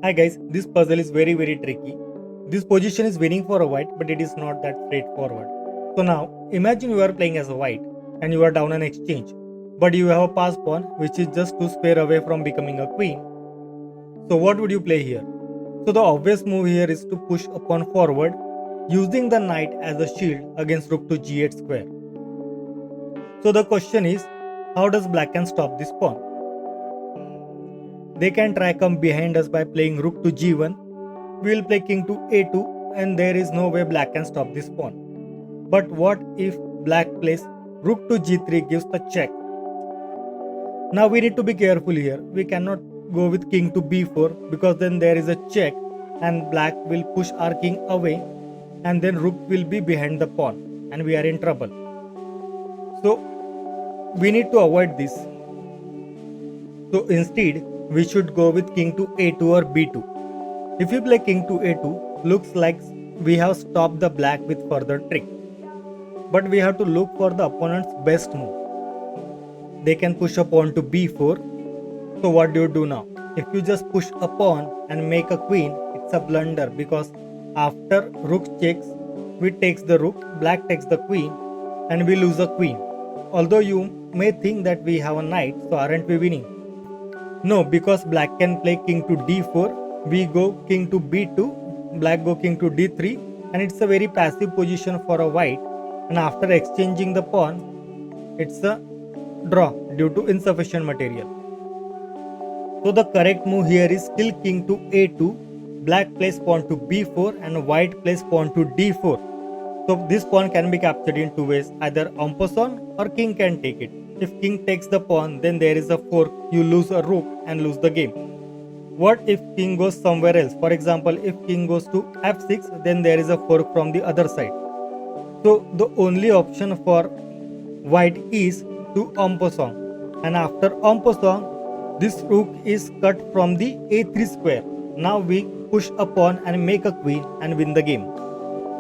Hi guys, this puzzle is very tricky. This position is winning for a white, but it is not that straightforward. So now, imagine you are playing as a white and you are down an exchange, but you have a pass pawn which is just two square away from becoming a queen. So what would you play here? So the obvious move here is to push a pawn forward using the knight as a shield against rook to g8 square. So the question is, how does black can stop this pawn? They can try come behind us by playing rook to g1. We will play king to a2 and there is no way black can stop this pawn. But what if black plays rook to g3 gives the check? Now we need to be careful here. We cannot go with king to b4 because then there is a check and black will push our king away and then rook will be behind the pawn and we are in trouble. So we need to avoid this. So instead we should go with king to a2 or b2. If we play king to a2, looks like we have stopped the black with further trick. But we have to look for the opponent's best move. They can push a pawn to b4. So what do you do now? If you just push a pawn and make a queen, it's a blunder because after rook checks, we takes the rook, black takes the queen and we lose a queen. Although you may think that we have a knight, so aren't we winning? No, because black can play king to d4, we go king to b2, black go king to d3 and it's a very passive position for a white and after exchanging the pawn, it's a draw due to insufficient material. So the correct move here is still king to a2, black plays pawn to b4 and white plays pawn to d4. So this pawn can be captured in two ways, either en passant or king can take it. If king takes the pawn, then there is a fork, you lose a rook and lose the game. What if king goes somewhere else? For example, if king goes to f6, then there is a fork from the other side. So the only option for white is to en passant. And after en passant, this rook is cut from the a3 square. Now we push a pawn and make a queen and win the game.